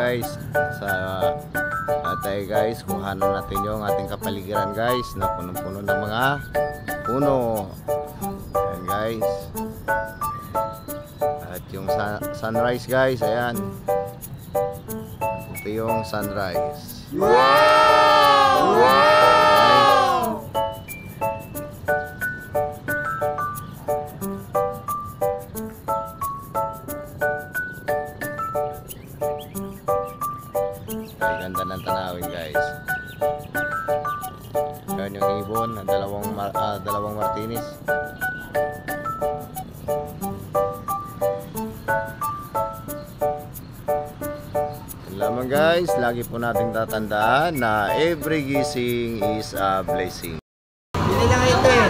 guys sa tayo guys, kuhanan natin yung ating kapaligiran guys na punong-puno ng mga puno. Ayan guys. At yung sunrise guys, ayan. Ito yung sunrise. Wow! Ganda ng tanawin guys. Yan yung ibon, dalawang martinis. Yan lamang guys, lagi po nating tatandaan na every gising is a blessing. Pili lang ito eh.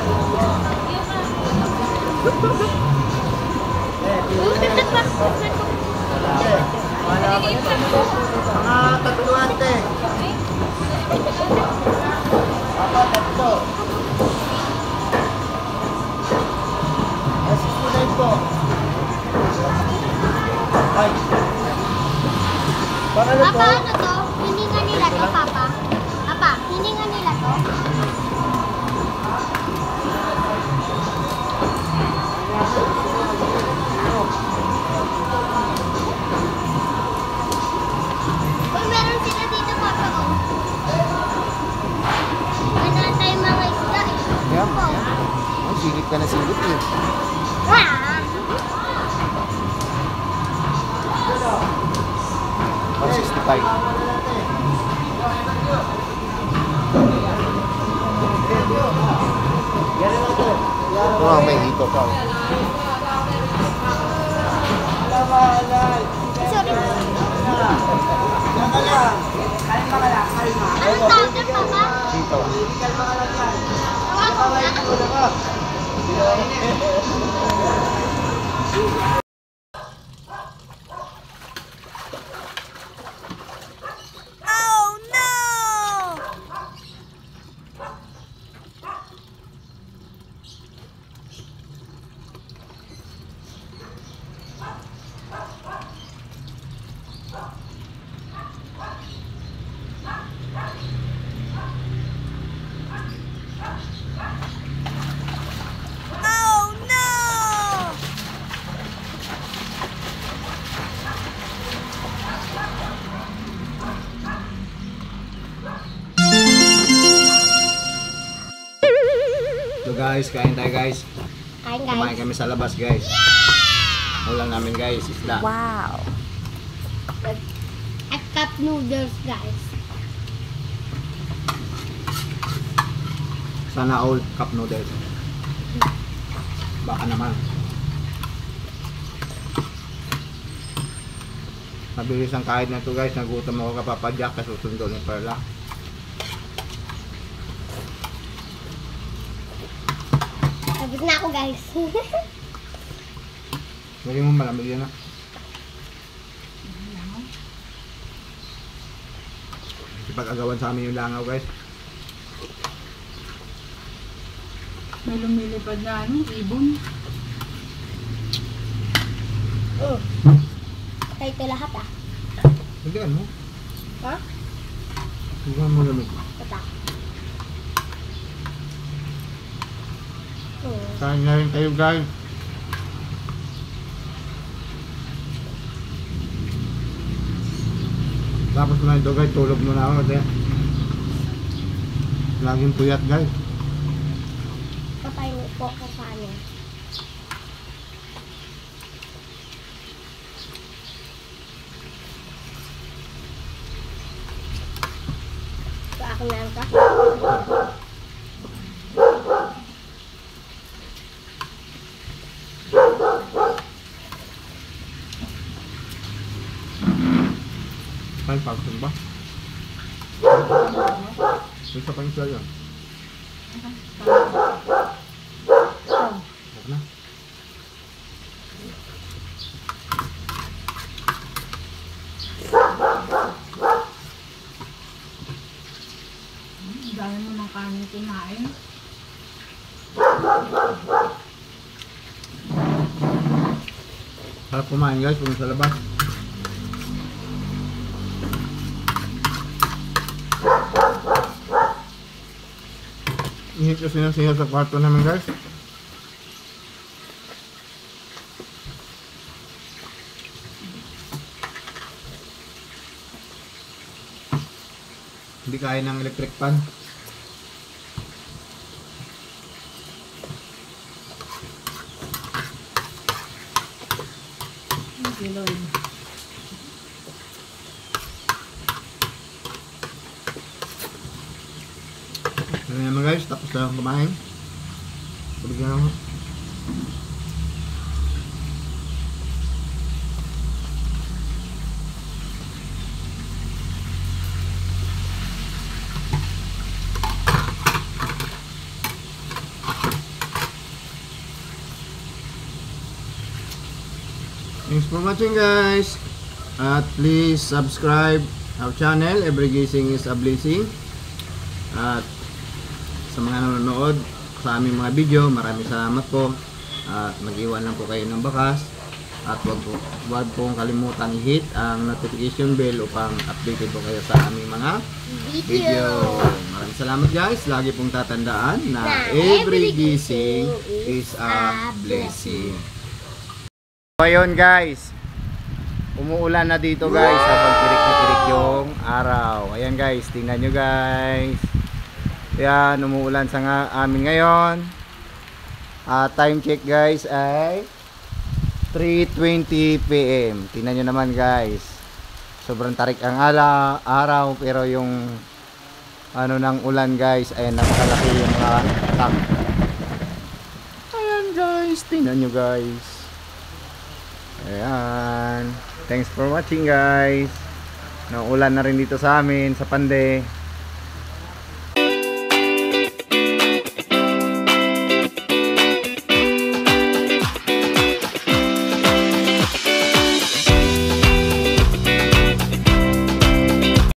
Wala ko ito. Mga tatuante. Apa, tatlo. Asisunay po. Ay. Para na po. Papa, ano to? Hininga nila to, Papa? Papa, hininga nila to? Uy, meron sila dito, Papa, oh. Ano tayo mga isda, eh. Yan. Oh. Oh, silip ka na silip eh. Ah! 165. Ito nga may hito pa. Sorry. Anong tawag na, Papa? Hito. Tawag ko na. Oh, no! Oh, no! So guys, kain tayo guys. Kain, Kumain guys. kami sa labas guys. Ulang namin guys, isda. Wow. At cup noodles, guys. Sana all cup noodles. Baka naman. Mabilis ang kahit na ito guys. Nagutom ako kapapadyak kasi susundo ni Perla. Sabit na ako, guys. Lagi mo malamig yan ah. Ipag-agawan sa amin yung langaw guys. May lumilipad na ibon. Oh. Patay ito lahat, ah. Lagyan mo. Ha? Lagyan mo lamig. Ito. Oh. Kain na rin kayo guys. Tapos na ito guys, tulog muna ako kasi laging puyat guys. Papayin po ko paano. So, ako na lang ka. Kain pagsun ba? Isa pa yung sila yun. Huwag na. Dahil mo ng kanin kinain. Sarap kumain guys, kung sa labas. Init kasi ng siya sa kwarto namin guys. Hindi kaya ng electric fan. Thank you, Lord. Ano naman guys, tapos na akong kumain. Bigyan ako. Thanks for watching guys. At please subscribe our channel. Every gising is a blessing. At sa mga nanonood sa aming mga video, maraming salamat po. At mag-iwan lang po kayo ng bakas. At huwag pong kalimutan i-hit ang notification bell upang updated po kayo sa aming mga video. Maraming salamat guys. Lagi pong tatandaan na every gising is a blessing. So ayun guys, umuulan na dito guys habang tirik na tirik yung araw. Ayan guys, tingnan nyo guys. Ayan, umuulan sa amin ngayon. Time check guys ay 3:20 PM. Tingnan nyo naman guys, sobrang tarik ang araw, pero yung ano ng ulan guys ay napakalaki yung mga tank. Ayan guys, tingnan nyo guys. Ayan. Thanks for watching guys. Naulan na rin dito sa amin sa Pande.